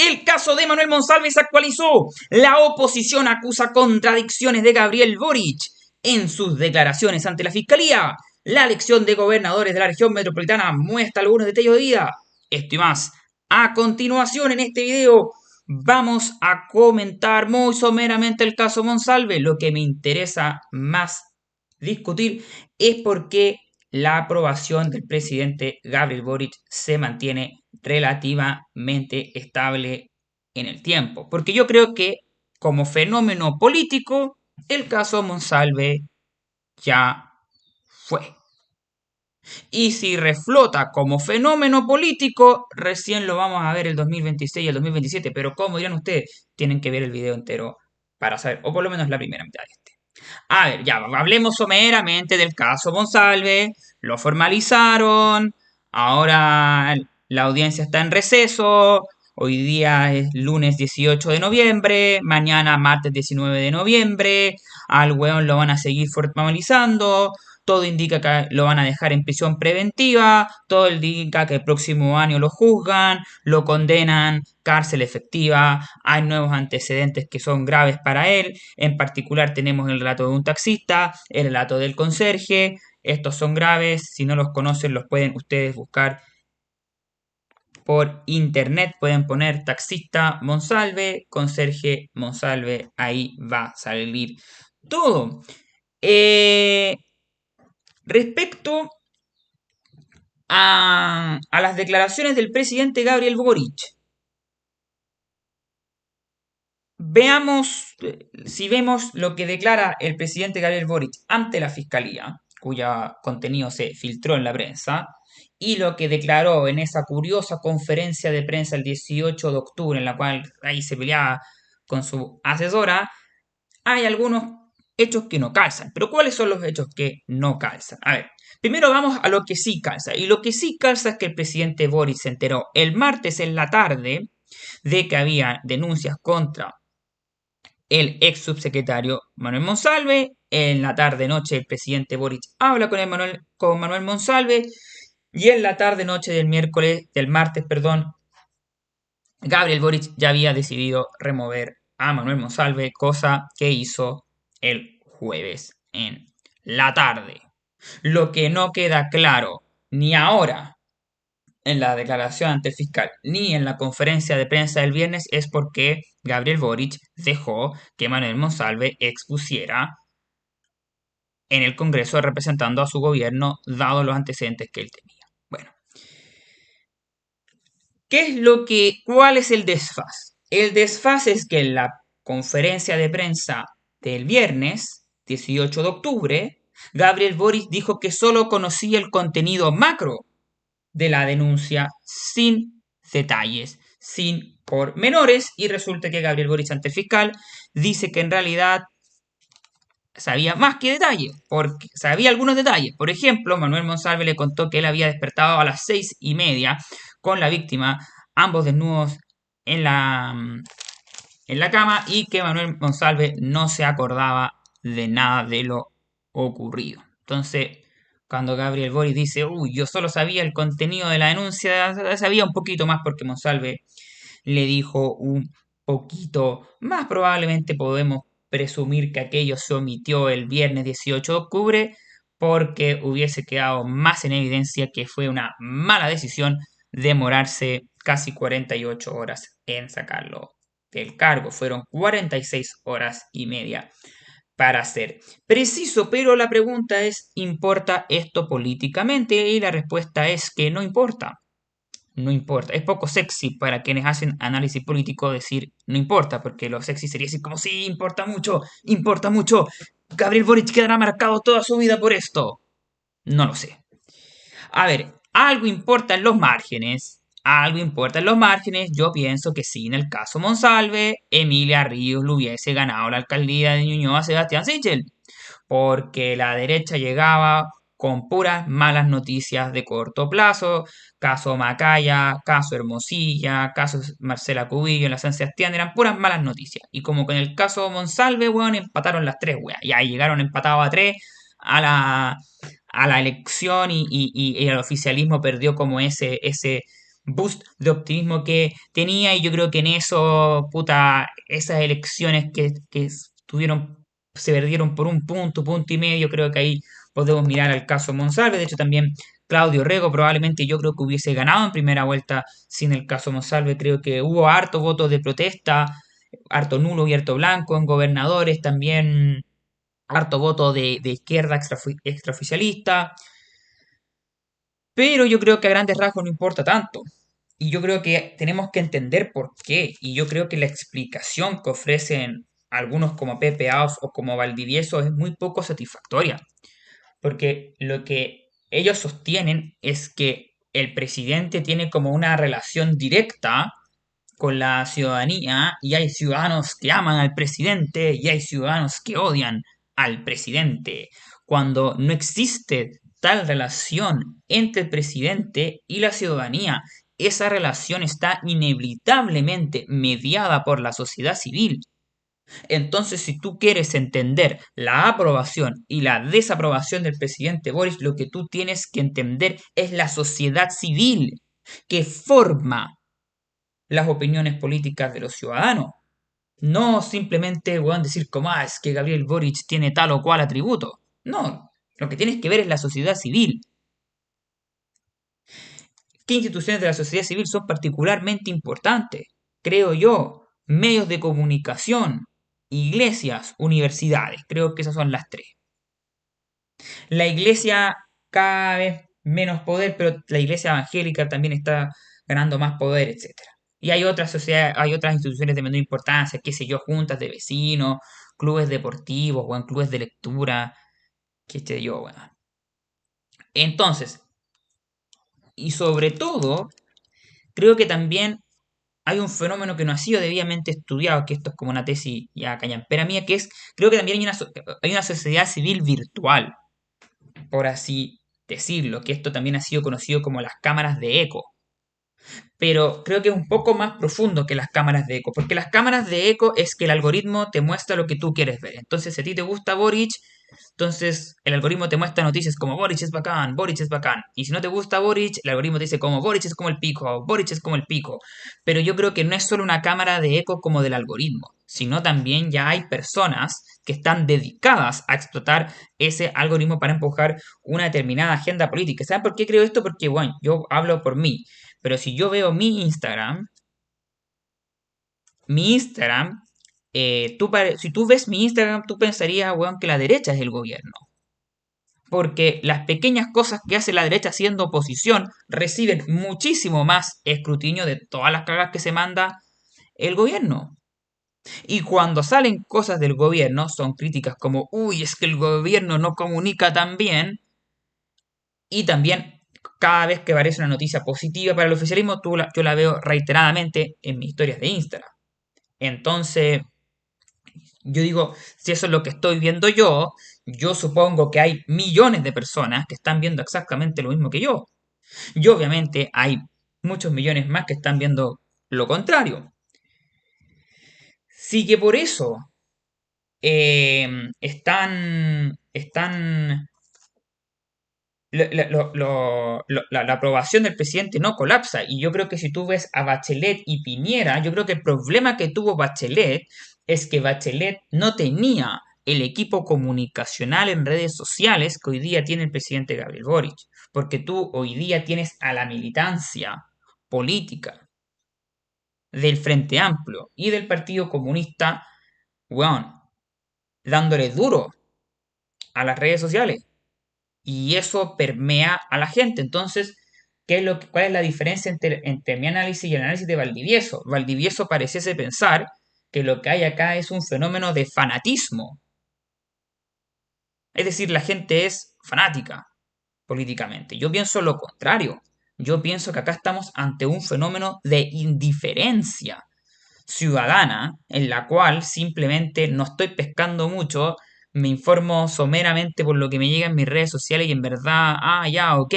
El caso de Manuel Monsalve se actualizó. La oposición acusa contradicciones de Gabriel Boric en sus declaraciones ante la Fiscalía. La elección de gobernadores de la región metropolitana muestra algunos detalles de vida. Esto y más. A continuación en este video vamos a comentar muy someramente el caso Monsalve. Lo que me interesa más discutir es por qué la aprobación del presidente Gabriel Boric se mantiene relativamente estable en el tiempo. Porque yo creo que como fenómeno político, el caso Monsalve ya fue. Y si reflota como fenómeno político, recién lo vamos a ver el 2026 y el 2027. Pero como dirán ustedes, tienen que ver el video entero para saber, o por lo menos la primera mitad de este. A ver, ya, hablemos someramente del caso Monsalve. Lo formalizaron. Ahora la audiencia está en receso. Hoy día es lunes 18 de noviembre. Mañana martes 19 de noviembre. Al weón lo van a seguir formalizando. Todo indica que lo van a dejar en prisión preventiva. Todo indica que el próximo año lo juzgan, lo condenan, cárcel efectiva. Hay nuevos antecedentes que son graves para él. En particular tenemos el relato de un taxista, el relato del conserje. Estos son graves. Si no los conocen, los pueden ustedes buscar por internet. Pueden poner taxista Monsalve, conserje Monsalve. Ahí va a salir todo. Respecto a las declaraciones del presidente Gabriel Boric, veamos, si vemos lo que declara el presidente Gabriel Boric ante la Fiscalía, cuyo contenido se filtró en la prensa, y lo que declaró en esa curiosa conferencia de prensa el 18 de octubre, en la cual ahí se peleaba con su asesora, hay algunos hechos que no calzan. Pero ¿cuáles son los hechos que no calzan? A ver, primero vamos a lo que sí calza. Y lo que sí calza es que el presidente Boric se enteró el martes en la tarde de que había denuncias contra el ex subsecretario Manuel Monsalve. En la tarde-noche el presidente Boric habla con Manuel Monsalve. Y en la tarde-noche del martes, Gabriel Boric ya había decidido remover a Manuel Monsalve, cosa que hizo el jueves en la tarde. Lo que no queda claro ni ahora en la declaración ante el fiscal ni en la conferencia de prensa del viernes es por qué Gabriel Boric dejó que Manuel Monsalve expusiera en el Congreso representando a su gobierno, dado los antecedentes que él tenía. Bueno, ¿cuál es el desfaz? El desfaz es que en la conferencia de prensa del viernes 18 de octubre, Gabriel Boric dijo que solo conocía el contenido macro de la denuncia sin detalles, sin pormenores, y resulta que Gabriel Boric ante el fiscal dice que en realidad sabía más que detalles, porque sabía algunos detalles. Por ejemplo, Manuel Monsalve le contó que él había despertado a las 6:30 con la víctima, ambos desnudos en la cama, y que Manuel Monsalve no se acordaba de nada de lo ocurrido. Entonces, cuando Gabriel Boric dice, uy, yo solo sabía el contenido de la denuncia, sabía un poquito más porque Monsalve le dijo un poquito más. Probablemente podemos presumir que aquello se omitió el viernes 18 de octubre porque hubiese quedado más en evidencia que fue una mala decisión demorarse casi 48 horas en sacarlo del cargo. Fueron 46 horas y media para ser preciso, pero la pregunta es, ¿importa esto políticamente? Y la respuesta es que no importa. No importa. Es poco sexy para quienes hacen análisis político decir no importa, porque lo sexy sería decir como sí, importa mucho, importa mucho. Gabriel Boric quedará marcado toda su vida por esto. No lo sé. A ver, algo importa en los márgenes. Algo importa en los márgenes. Yo pienso que sí, en el caso Monsalve, Emilia Ríos le hubiese ganado la alcaldía de Ñuñoa a Sebastián Sichel. Porque la derecha llegaba con puras malas noticias de corto plazo. Caso Macaya, caso Hermosilla, caso Marcela Cubillo en la San Sebastián, eran puras malas noticias. Y como con el caso Monsalve, weón, empataron las tres, weón. Y ahí llegaron empatados a tres a la elección y el oficialismo perdió como ese boost de optimismo que tenía y yo creo que en eso, puta, esas elecciones que tuvieron, se perdieron por un punto, punto y medio, creo que ahí podemos mirar al caso Monsalve, de hecho también Claudio Rego probablemente yo creo que hubiese ganado en primera vuelta sin el caso Monsalve, creo que hubo harto votos de protesta, harto nulo y harto blanco en gobernadores, también harto voto de izquierda extraoficialista, pero yo creo que a grandes rasgos no importa tanto. Y yo creo que tenemos que entender por qué. Y yo creo que la explicación que ofrecen algunos como Pepe Aus o como Valdivieso es muy poco satisfactoria. Porque lo que ellos sostienen es que el presidente tiene como una relación directa con la ciudadanía y hay ciudadanos que aman al presidente y hay ciudadanos que odian al presidente, cuando no existe tal relación entre el presidente y la ciudadanía. Esa relación está inevitablemente mediada por la sociedad civil. Entonces, si tú quieres entender la aprobación y la desaprobación del presidente Boris, lo que tú tienes que entender es la sociedad civil que forma las opiniones políticas de los ciudadanos. No simplemente, weón, decir como, es que Gabriel Boric tiene tal o cual atributo. No, lo que tienes que ver es la sociedad civil. ¿Qué instituciones de la sociedad civil son particularmente importantes? Creo yo, medios de comunicación, iglesias, universidades. Creo que esas son las tres. La iglesia cada vez menos poder, pero la iglesia evangélica también está ganando más poder, etcétera. Y hay otras sociedades, hay otras instituciones de menor importancia, qué sé yo, juntas de vecinos, clubes deportivos, o en clubes de lectura, qué sé yo, bueno. Entonces, y sobre todo, creo que también hay un fenómeno que no ha sido debidamente estudiado, que esto es como una tesis ya cañampera mía, que es, creo que también hay una sociedad civil virtual, por así decirlo, que esto también ha sido conocido como las cámaras de eco. Pero creo que es un poco más profundo que las cámaras de eco, porque las cámaras de eco es que el algoritmo te muestra lo que tú quieres ver. Entonces, si a ti te gusta Boric, entonces el algoritmo te muestra noticias como Boric es bacán, Boric es bacán. Y si no te gusta Boric, el algoritmo te dice como Boric es como el pico, Boric es como el pico. Pero yo creo que no es solo una cámara de eco como del algoritmo, sino también ya hay personas que están dedicadas a explotar ese algoritmo para empujar una determinada agenda política. ¿Saben por qué creo esto? Porque, bueno, yo hablo por mí. Pero si yo veo mi Instagram, si tú ves mi Instagram, tú pensarías, weón, que la derecha es el gobierno. Porque las pequeñas cosas que hace la derecha siendo oposición reciben muchísimo más escrutinio de todas las cagas que se manda el gobierno. Y cuando salen cosas del gobierno, son críticas como, uy, es que el gobierno no comunica tan bien. Y también, cada vez que aparece una noticia positiva para el oficialismo, yo la veo reiteradamente en mis historias de Instagram. Entonces, yo digo, si eso es lo que estoy viendo yo supongo que hay millones de personas que están viendo exactamente lo mismo que yo. Y obviamente hay muchos millones más que están viendo lo contrario. Sí que por eso están la aprobación del presidente no colapsa. Y yo creo que si tú ves a Bachelet y Piñera, yo creo que el problema que tuvo Bachelet es que Bachelet no tenía el equipo comunicacional en redes sociales que hoy día tiene el presidente Gabriel Boric. Porque tú hoy día tienes a la militancia política del Frente Amplio y del Partido Comunista, weón, dándole duro a las redes sociales. Y eso permea a la gente. Entonces, ¿cuál es la diferencia entre mi análisis y el análisis de Valdivieso? Valdivieso pareciese pensar que lo que hay acá es un fenómeno de fanatismo. Es decir, la gente es fanática políticamente. Yo pienso lo contrario. Yo pienso que acá estamos ante un fenómeno de indiferencia ciudadana en la cual simplemente no estoy pescando mucho, me informo someramente por lo que me llega en mis redes sociales y en verdad, ya, ok.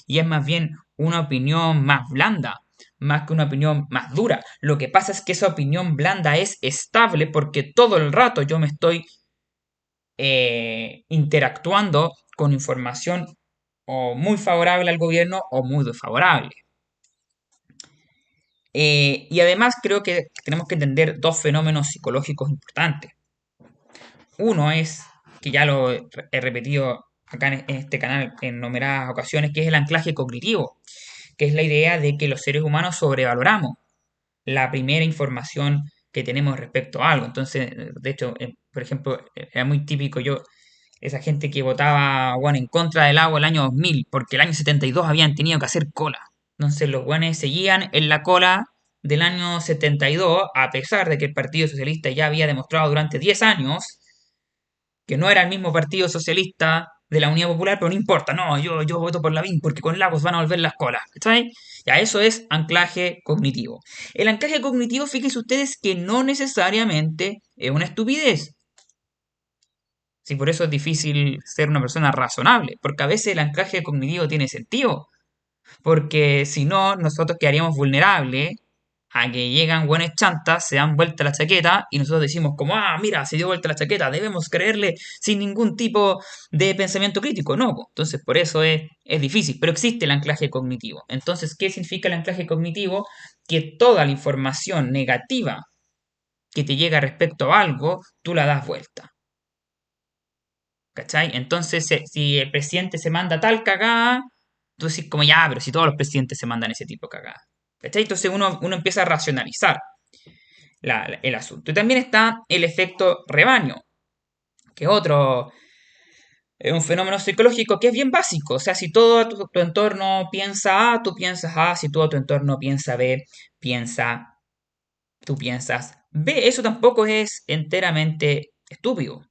Y es más bien una opinión más blanda, más que una opinión más dura. Lo que pasa es que esa opinión blanda es estable porque todo el rato yo me estoy interactuando con información o muy favorable al gobierno o muy desfavorable. Y además creo que tenemos que entender dos fenómenos psicológicos importantes. Uno es, que ya lo he repetido acá en este canal en numeradas ocasiones, que es el anclaje cognitivo, que es la idea de que los seres humanos sobrevaloramos la primera información que tenemos respecto a algo. Entonces, de hecho, por ejemplo, era muy típico esa gente que votaba, bueno, en contra del agua el año 2000, porque el año 72 habían tenido que hacer cola. Entonces los guanes seguían en la cola del año 72, a pesar de que el Partido Socialista ya había demostrado durante 10 años que no era el mismo Partido Socialista de la Unidad Popular, pero no importa, no, yo voto por Lavín porque con Lagos van a volver las colas, ¿cachai? Ya, eso es anclaje cognitivo. El anclaje cognitivo, fíjense ustedes que no necesariamente es una estupidez. Sí, por eso es difícil ser una persona razonable, porque a veces el anclaje cognitivo tiene sentido, porque si no, nosotros quedaríamos vulnerables a que llegan buenas chantas, se dan vuelta la chaqueta y nosotros decimos como, ah, mira, se dio vuelta la chaqueta, debemos creerle sin ningún tipo de pensamiento crítico. No, po. Entonces por eso es difícil, pero existe el anclaje cognitivo. Entonces, ¿qué significa el anclaje cognitivo? Que toda la información negativa que te llega respecto a algo, tú la das vuelta. ¿Cachai? Entonces, si el presidente se manda tal cagada, tú decís como, ya, pero si todos los presidentes se mandan ese tipo de cagada. ¿Cachai? Entonces uno empieza a racionalizar el asunto. Y también está el efecto rebaño, que es un fenómeno psicológico que es bien básico. O sea, si todo tu entorno piensa A, tú piensas A. Si todo tu entorno piensa B, piensa, tú piensas B. Eso tampoco es enteramente estúpido.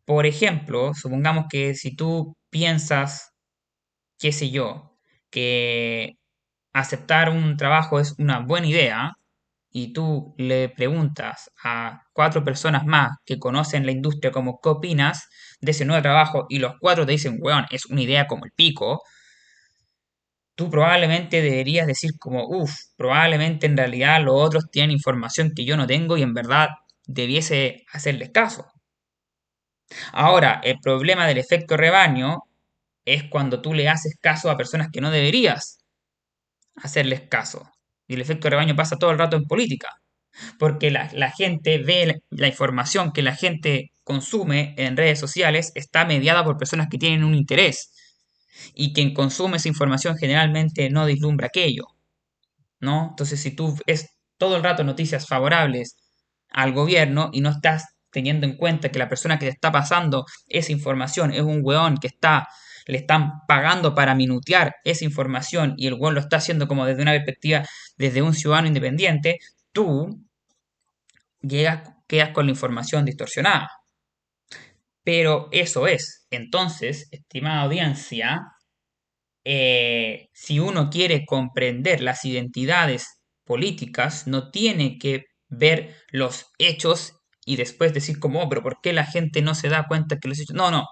Por ejemplo, supongamos que si tú piensas, qué sé yo, que aceptar un trabajo es una buena idea, y tú le preguntas a cuatro personas más que conocen la industria como qué opinas de ese nuevo trabajo y los cuatro te dicen, weón, es una idea como el pico, tú probablemente deberías decir como, uff, probablemente en realidad los otros tienen información que yo no tengo y en verdad debiese hacerles caso. Ahora, el problema del efecto rebaño es cuando tú le haces caso a personas que no deberías hacerles caso. Y el efecto rebaño pasa todo el rato en política. Porque la gente ve la información que la gente consume en redes sociales está mediada por personas que tienen un interés y quien consume esa información generalmente no vislumbra aquello, ¿no? Entonces, si tú es todo el rato noticias favorables al gobierno y no estás teniendo en cuenta que la persona que te está pasando esa información es un weón que le están pagando para minutear esa información y el weón lo está haciendo como desde una perspectiva, desde un ciudadano independiente, tú quedas con la información distorsionada. Pero eso es. Entonces, estimada audiencia, si uno quiere comprender las identidades políticas, no tiene que ver los hechos y después decir como, oh, pero ¿por qué la gente no se da cuenta que los hechos? No, no.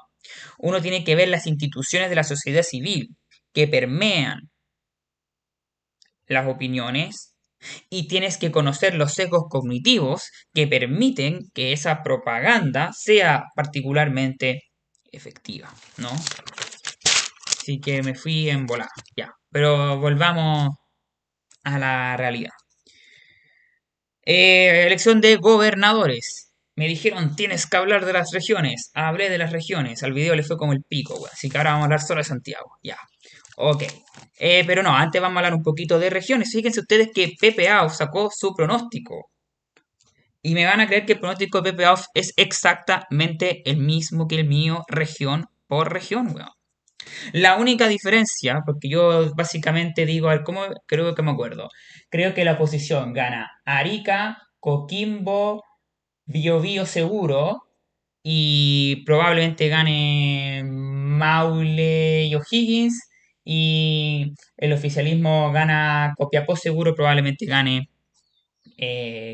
Uno tiene que ver las instituciones de la sociedad civil que permean las opiniones y tienes que conocer los sesgos cognitivos que permiten que esa propaganda sea particularmente efectiva, ¿no? Así que me fui en volada, ya. Pero volvamos a la realidad. Elección de gobernadores. Me dijeron, tienes que hablar de las regiones. Hablé de las regiones. Al video le fue como el pico, güey. Así que ahora vamos a hablar solo de Santiago. Ya. Ok. Pero no, antes vamos a hablar un poquito de regiones. Fíjense ustedes que Pepe Au sacó su pronóstico. Y me van a creer que el pronóstico de Pepe Au es exactamente el mismo que el mío, región por región, weón. La única diferencia, porque yo básicamente digo, a ver, ¿cómo creo que me acuerdo? Creo que la oposición gana Arica, Coquimbo, Biobío seguro y probablemente gane Maule y O'Higgins y el oficialismo gana Copiapó seguro, probablemente gane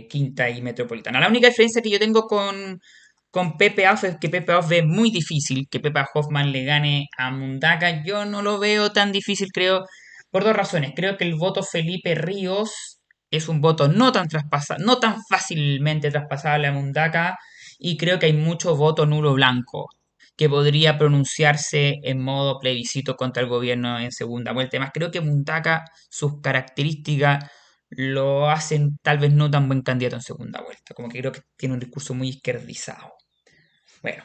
Quinta y Metropolitana. La única diferencia que yo tengo con Pepe Hoff es que Pepe Hoff ve muy difícil que Pepe Hoffman le gane a Mundaca. Yo no lo veo tan difícil, creo, por dos razones. Creo que el voto Felipe Ríos es un voto no tan fácilmente traspasable a Mundaca, y creo que hay mucho voto nulo blanco que podría pronunciarse en modo plebiscito contra el gobierno en segunda vuelta. Además, creo que Mundaca, sus características lo hacen tal vez no tan buen candidato en segunda vuelta. Como que creo que tiene un discurso muy izquierdizado. Bueno,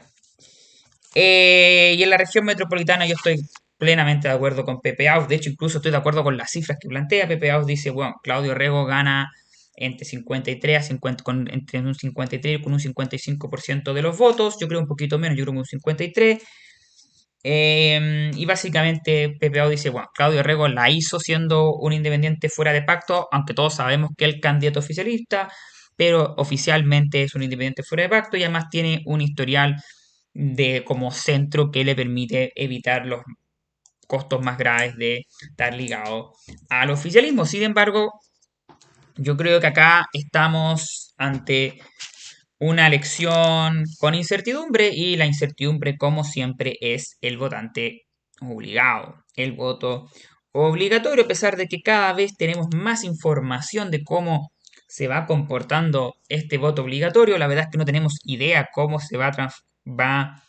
y en la región metropolitana yo estoy plenamente de acuerdo con Pepe Aus. De hecho, incluso estoy de acuerdo con las cifras que plantea. Pepe Aus dice, bueno, Claudio Rego gana entre 53 a 50, entre un 53 y con un 55% de los votos. Yo creo un poquito menos, yo creo que un 53. Y básicamente PPO dice, bueno, Claudio Rego la hizo siendo un independiente fuera de pacto, aunque todos sabemos que es el candidato oficialista, pero oficialmente es un independiente fuera de pacto y además tiene un historial de como centro que le permite evitar los costos más graves de estar ligado al oficialismo. Sin embargo, yo creo que acá estamos ante una elección con incertidumbre y la incertidumbre, como siempre, es el votante obligado, el voto obligatorio, a pesar de que cada vez tenemos más información de cómo se va comportando este voto obligatorio. La verdad es que no tenemos idea cómo se va a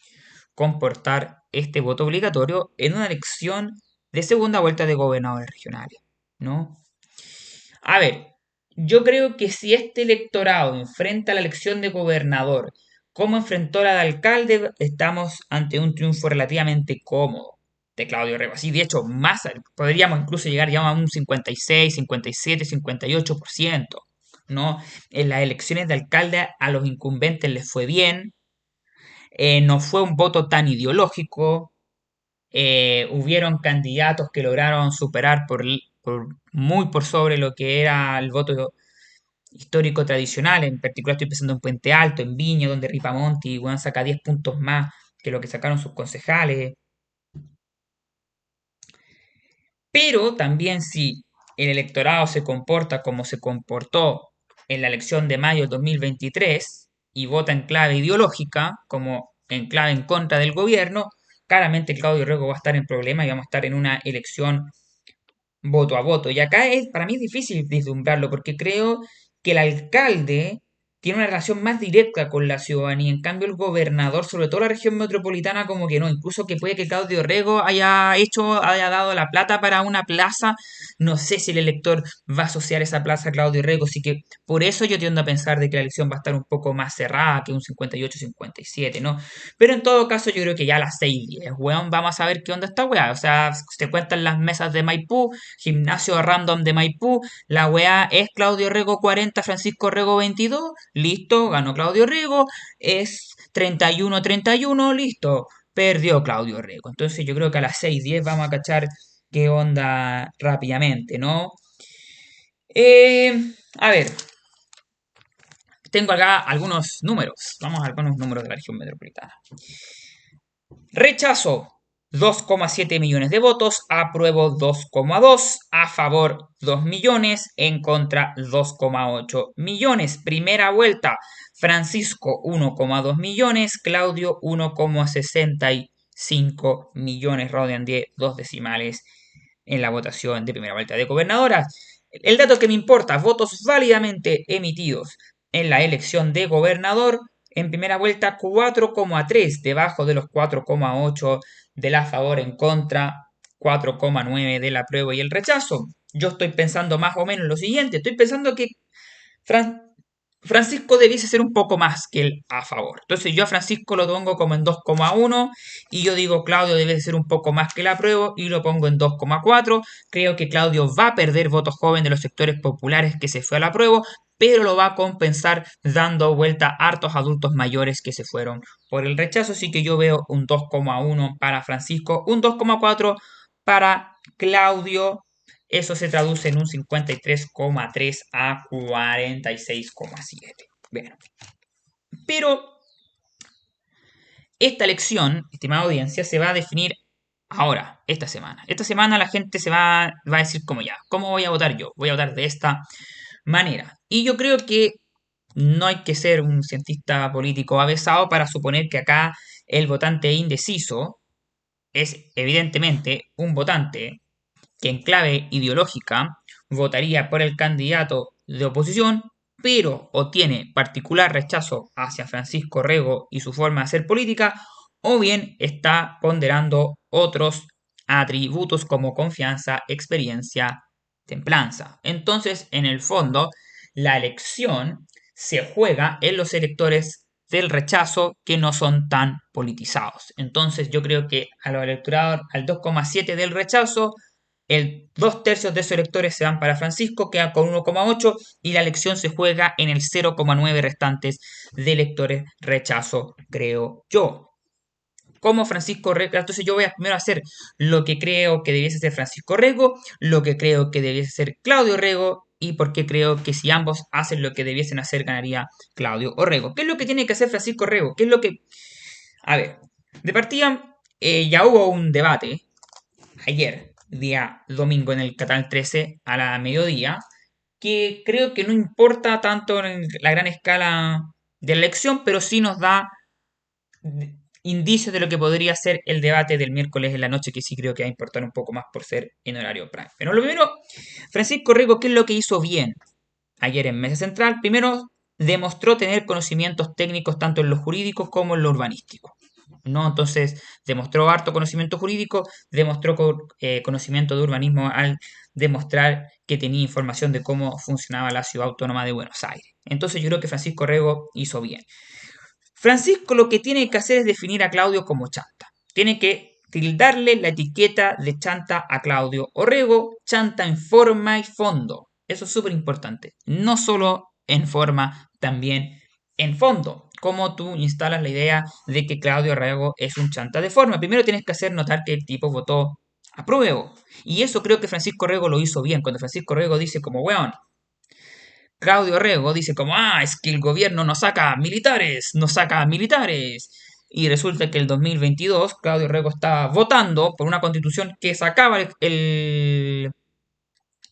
comportar este voto obligatorio en una elección de segunda vuelta de gobernadores regionales, ¿no? A ver, yo creo que si este electorado enfrenta la elección de gobernador como enfrentó la de alcalde, estamos ante un triunfo relativamente cómodo de Claudio Rego. Así, de hecho, más, podríamos incluso llegar ya a un 56, 57, 58%, ¿no? En las elecciones de alcalde a los incumbentes les fue bien, no fue un voto tan ideológico, hubieron candidatos que lograron superar muy por sobre lo que era el voto histórico tradicional. En particular estoy pensando en Puente Alto, en Viña, donde Ripamonti bueno, saca 10 puntos más que lo que sacaron sus concejales. Pero también si el electorado se comporta como se comportó en la elección de mayo del 2023 y vota en clave ideológica, como en clave en contra del gobierno, claramente Claudio Rego va a estar en problemas y vamos a estar en una elección voto a voto. Y acá es, para mí es difícil vislumbrarlo porque creo que el alcalde tiene una relación más directa con la ciudadanía. En cambio, el gobernador, sobre todo la región metropolitana, como que no. Incluso que puede que Claudio Rego haya dado la plata para una plaza. No sé si el elector va a asociar esa plaza a Claudio Rego. Así que por eso yo tiendo a pensar de que la elección va a estar un poco más cerrada que un 58-57, ¿no? Pero en todo caso, yo creo que ya a las 6:10, weón, vamos a ver qué onda esta weá. O sea, se cuentan las mesas de Maipú, gimnasio random de Maipú, la weá es Claudio Rego 40, Francisco Rego 22, listo, ganó Claudio Rego, es 31-31, listo, perdió Claudio Rego. Entonces yo creo que a las 6:10 vamos a cachar qué onda rápidamente, ¿no? A ver, tengo acá algunos números. Vamos a algunos números de la región metropolitana. Rechazo 2,7 millones de votos, apruebo 2,2, a favor 2 millones, en contra 2,8 millones. Primera vuelta, Francisco 1,2 millones, Claudio 1,65 millones, rodean 10, dos decimales en la votación de primera vuelta de gobernadoras. El dato que me importa, votos válidamente emitidos en la elección de gobernador, en primera vuelta 4,3, debajo de los 4,8 del a favor en contra, 4,9 del apruebo y el rechazo. Yo estoy pensando más o menos lo siguiente, estoy pensando que Francisco debiese ser un poco más que el a favor. Entonces yo a Francisco lo pongo como en 2,1 y yo digo Claudio debe ser un poco más que el apruebo y lo pongo en 2,4. Creo que Claudio va a perder votos jóvenes de los sectores populares que se fue al apruebo, pero lo va a compensar dando vuelta a hartos adultos mayores que se fueron por el rechazo. Así que yo veo un 2,1 para Francisco, un 2,4 para Claudio. Eso se traduce en un 53,3 a 46,7. Bueno, pero esta elección, estimada audiencia, se va a definir ahora, esta semana. Esta semana la gente va a decir como ya, ¿cómo voy a votar yo? Voy a votar de esta manera. Y yo creo que no hay que ser un cientista político avesado para suponer que acá el votante indeciso es evidentemente un votante que en clave ideológica votaría por el candidato de oposición, pero o tiene particular rechazo hacia Francisco Rego y su forma de hacer política, o bien está ponderando otros atributos como confianza, experiencia templanza. Entonces, en el fondo, la elección se juega en los electores del rechazo que no son tan politizados. Entonces, yo creo que a los electorados, al 2,7 del rechazo, el 2/3 de sus electores se van para Francisco, queda con 1,8 y la elección se juega en el 0,9 restantes de electores rechazo, creo yo. Como Francisco Rego, entonces yo voy a primero hacer lo que creo que debiese ser Francisco Rego, lo que creo que debiese ser Claudio Rego y por qué creo que si ambos hacen lo que debiesen hacer ganaría Claudio Orrego. ¿Qué es lo que tiene que hacer Francisco Rego? ¿Qué es lo que... A ver, de partida ya hubo un debate ayer, día domingo en el Canal 13 a la mediodía, que creo que no importa tanto en la gran escala de la elección, pero sí nos da indicios de lo que podría ser el debate del miércoles en la noche, que sí creo que va a importar un poco más por ser en horario prime. Pero lo primero, Francisco Rico, ¿qué es lo que hizo bien ayer en Mesa Central? Primero, demostró tener conocimientos técnicos tanto en lo jurídico como en lo urbanístico. ¿No? Entonces, demostró harto conocimiento jurídico, demostró conocimiento de urbanismo al demostrar que tenía información de cómo funcionaba la ciudad autónoma de Buenos Aires. Entonces, yo creo que Francisco Rego hizo bien. Francisco lo que tiene que hacer es definir a Claudio como chanta. Tiene que tildarle la etiqueta de chanta a Claudio Orrego, chanta en forma y fondo. Eso es súper importante. No solo en forma, también en fondo. Como tú instalas la idea de que Claudio Orrego es un chanta de forma. Primero tienes que hacer notar que el tipo votó apruebo. Y eso creo que Francisco Orrego lo hizo bien. Cuando Francisco Orrego dice como, weón, Claudio Rego dice como, es que el gobierno nos saca militares, nos saca militares. Y resulta que el 2022 Claudio Rego estaba votando por una constitución que sacaba el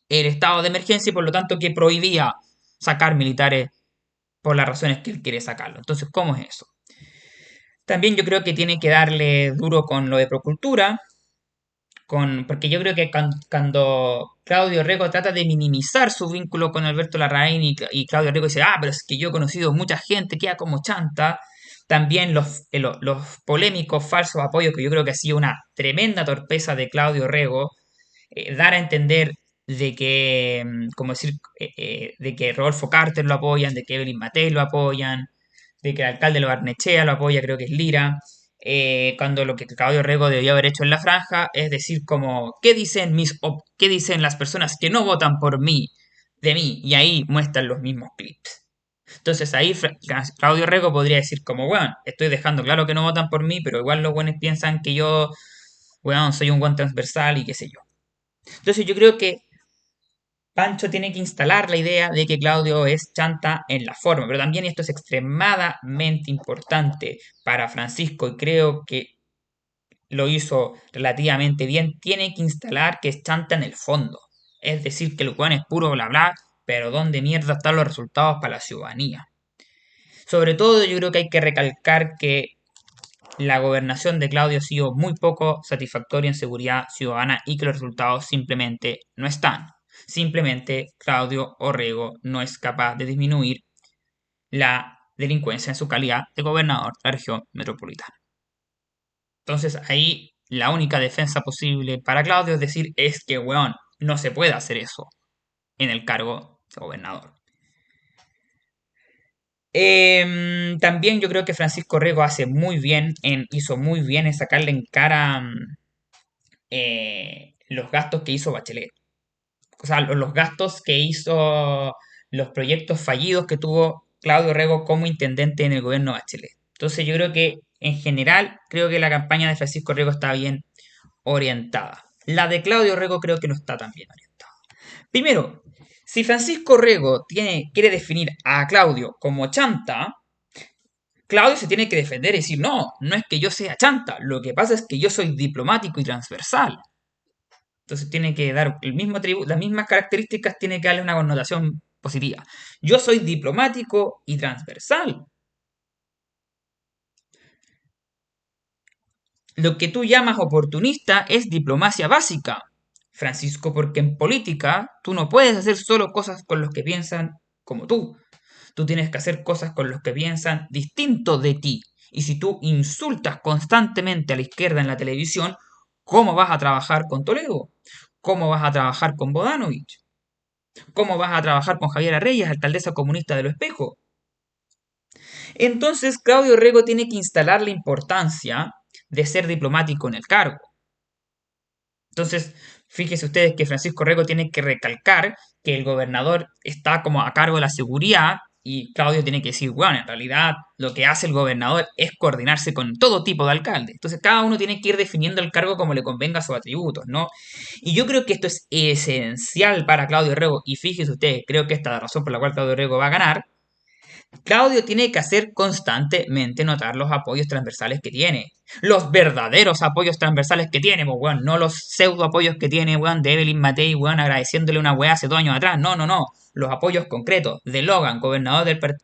estado de emergencia y por lo tanto que prohibía sacar militares por las razones que él quiere sacarlo. Entonces, ¿cómo es eso? También yo creo que tiene que darle duro con lo de Procultura, porque yo creo que cuando Claudio Rego trata de minimizar su vínculo con Alberto Larraín y Claudio Rego dice, pero es que yo he conocido mucha gente, queda como chanta, también los polémicos falsos apoyos, que yo creo que ha sido una tremenda torpeza de Claudio Rego, dar a entender de que, como decir, de que Rodolfo Carter lo apoyan, de que Evelyn Matei lo apoyan, de que el alcalde de Barnechea lo apoya, creo que es Lira, cuando lo que Claudio Rego debió haber hecho en la franja es decir como, ¿qué dicen las personas que no votan por mí, de mí? Y ahí muestran los mismos clips. Entonces ahí Claudio Rego podría decir como, bueno, estoy dejando claro que no votan por mí, pero igual los buenos piensan que yo, bueno, soy un buen transversal y qué sé yo. Entonces yo creo que Pancho tiene que instalar la idea de que Claudio es chanta en la forma, pero también esto es extremadamente importante para Francisco y creo que lo hizo relativamente bien, tiene que instalar que es chanta en el fondo. Es decir, que el weón es puro bla bla, pero ¿dónde mierda están los resultados para la ciudadanía? Sobre todo yo creo que hay que recalcar que la gobernación de Claudio ha sido muy poco satisfactoria en seguridad ciudadana y que los resultados simplemente no están. Simplemente Claudio Orrego no es capaz de disminuir la delincuencia en su calidad de gobernador de la región metropolitana. Entonces ahí la única defensa posible para Claudio es decir, es que, weón, no se puede hacer eso en el cargo de gobernador. También yo creo que Francisco Rego hizo muy bien en sacarle en cara los gastos que hizo Bachelet. O sea, los gastos que hizo, los proyectos fallidos que tuvo Claudio Rego como intendente en el gobierno de Bachelet. Entonces yo creo que en general, creo que la campaña de Francisco Rego está bien orientada. La de Claudio Rego creo que no está tan bien orientada. Primero, si Francisco Rego quiere definir a Claudio como chanta, Claudio se tiene que defender y decir, no, no es que yo sea chanta, lo que pasa es que yo soy diplomático y transversal. Entonces tiene que dar el mismo las mismas características, tiene que darle una connotación positiva. Yo soy diplomático y transversal. Lo que tú llamas oportunista es diplomacia básica, Francisco, porque en política tú no puedes hacer solo cosas con los que piensan como tú. Tú tienes que hacer cosas con los que piensan distinto de ti. Y si tú insultas constantemente a la izquierda en la televisión, ¿cómo vas a trabajar con Toledo? ¿Cómo vas a trabajar con Bodanovich? ¿Cómo vas a trabajar con Javiera Reyes, alcaldesa comunista de Los Espejos? Entonces, Claudio Rego tiene que instalar la importancia de ser diplomático en el cargo. Entonces, fíjense ustedes que Francisco Rego tiene que recalcar que el gobernador está como a cargo de la seguridad y Claudio tiene que decir, bueno, en realidad lo que hace el gobernador es coordinarse con todo tipo de alcaldes. Entonces, cada uno tiene que ir definiendo el cargo como le convenga a sus atributos, ¿no? Y yo creo que esto es esencial para Claudio Rego y fíjense ustedes, creo que esta es la razón por la cual Claudio Rego va a ganar. Claudio tiene que hacer constantemente notar los apoyos transversales que tiene. Los verdaderos apoyos transversales que tiene, pues, weón. No los pseudo apoyos que tiene, weón, de Evelyn Matei, weón, agradeciéndole una weá hace 2 años atrás. No, no, no. Los apoyos concretos de Logan,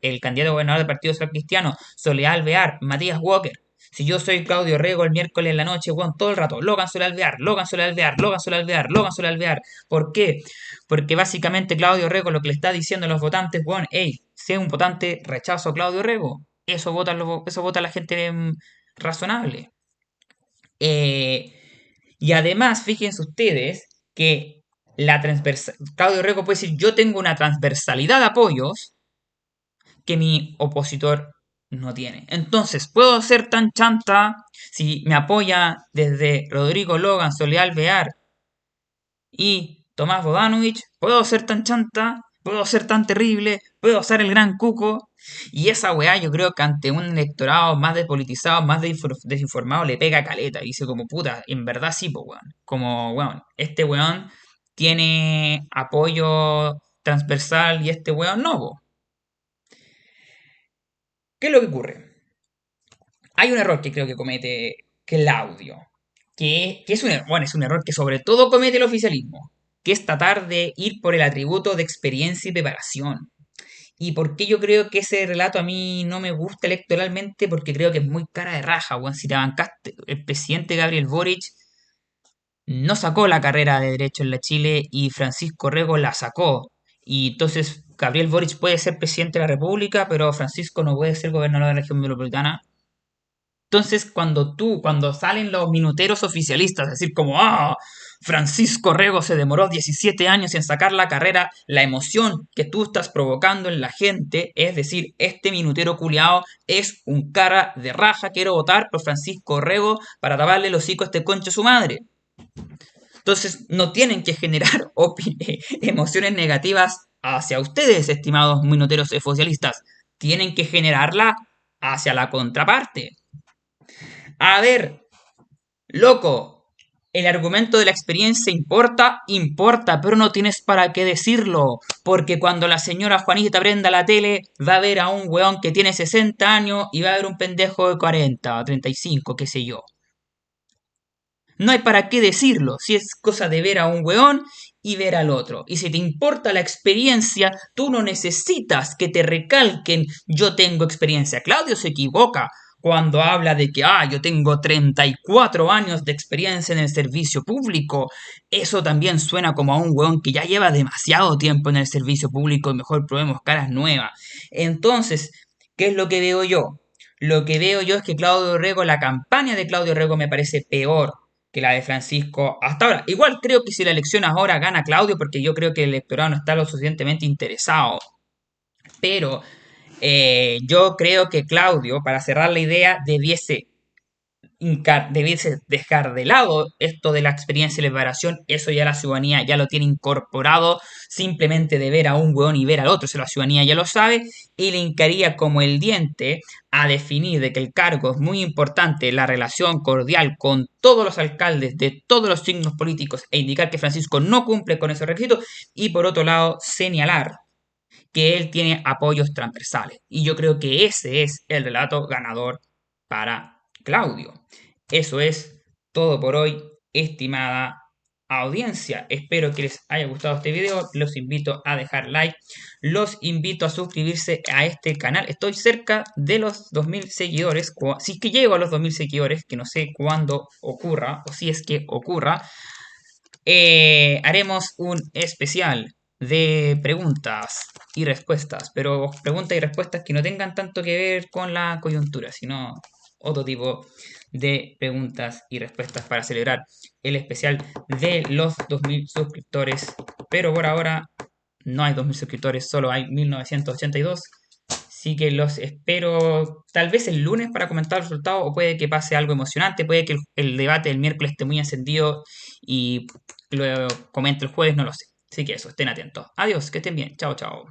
el candidato a gobernador del Partido Social Cristiano, Soledad Alvear, Matías Walker. Si yo soy Claudio Rego el miércoles en la noche, weón, todo el rato, Logan suele alvear, Logan suele alvear, Logan suele alvear, Logan suele alvear. ¿Por qué? Porque básicamente Claudio Rego lo que le está diciendo a los votantes, weón, hey, sea un votante rechazo a Claudio Rego. Eso vota la gente razonable. Eh, y además, fíjense ustedes que Claudio Rego puede decir, yo tengo una transversalidad de apoyos que mi opositor no tiene. Entonces, puedo ser tan chanta si me apoya desde Rodrigo Logan, Soledad Alvear y Tomás Bodanovich, puedo ser tan chanta, puedo ser tan terrible, puedo ser el gran cuco. Y esa weá yo creo que ante un electorado más despolitizado, más desinformado, le pega caleta. Y dice como puta, en verdad sí, pues weón. Como weón, este weón tiene apoyo transversal y este weón no, po. ¿Qué es lo que ocurre? Hay un error que creo que comete Claudio, que es bueno, es un error que sobre todo comete el oficialismo, que es tratar de ir por el atributo de experiencia y preparación. ¿Y por qué yo creo que ese relato a mí no me gusta electoralmente? Porque creo que es muy cara de raja, weón. Si te bancaste, el presidente Gabriel Boric no sacó la carrera de Derecho en la Chile y Francisco Rego la sacó. Y entonces Gabriel Boric puede ser presidente de la República, pero Francisco no puede ser gobernador de la región metropolitana. Entonces, cuando salen los minuteros oficialistas, decir como, Francisco Rego se demoró 17 años en sacar la carrera, la emoción que tú estás provocando en la gente, es decir, este minutero culiao es un cara de raja, quiero votar por Francisco Rego para taparle el hocico a este concho su madre. Entonces, no tienen que generar emociones negativas hacia ustedes, estimados minuteros oficialistas. Tienen que generarla hacia la contraparte. A ver, loco, el argumento de la experiencia importa, importa, pero no tienes para qué decirlo. Porque cuando la señora Juanita prenda la tele, va a ver a un weón que tiene 60 años y va a ver un pendejo de 40 o 35, qué sé yo. No hay para qué decirlo, si es cosa de ver a un weón y ver al otro. Y si te importa la experiencia, tú no necesitas que te recalquen yo tengo experiencia. Claudio se equivoca cuando habla de que, yo tengo 34 años de experiencia en el servicio público. Eso también suena como a un weón que ya lleva demasiado tiempo en el servicio público y mejor probemos caras nuevas. Entonces, ¿qué es lo que veo yo? Lo que veo yo es que Claudio Rego, la campaña de Claudio Rego me parece peor que la de Francisco hasta ahora. Igual creo que si la elección ahora gana Claudio, porque yo creo que el electorado no está lo suficientemente interesado. Pero yo creo que Claudio, para cerrar la idea, debiese dejar de lado esto de la experiencia y la preparación, eso ya la ciudadanía ya lo tiene incorporado, simplemente de ver a un hueón y ver al otro, eso la ciudadanía ya lo sabe, y le hincaría como el diente a definir de que el cargo es muy importante, la relación cordial con todos los alcaldes de todos los signos políticos e indicar que Francisco no cumple con esos requisitos, y por otro lado señalar que él tiene apoyos transversales. Y yo creo que ese es el relato ganador para Claudio. Eso es todo por hoy, estimada audiencia. Espero que les haya gustado este video. Los invito a dejar like. Los invito a suscribirse a este canal. Estoy cerca de los 2000 seguidores. Si es que llego a los 2000 seguidores, que no sé cuándo ocurra, o si es que ocurra, haremos un especial de preguntas y respuestas, pero preguntas y respuestas que no tengan tanto que ver con la coyuntura, sino otro tipo de preguntas y respuestas para celebrar el especial de los 2000 suscriptores. Pero por ahora no hay 2000 suscriptores, solo hay 1982. Así que los espero tal vez el lunes para comentar los resultados o puede que pase algo emocionante, puede que el debate del miércoles esté muy encendido y lo comente el jueves, no lo sé. Así que eso, estén atentos. Adiós, que estén bien. Chao, chao.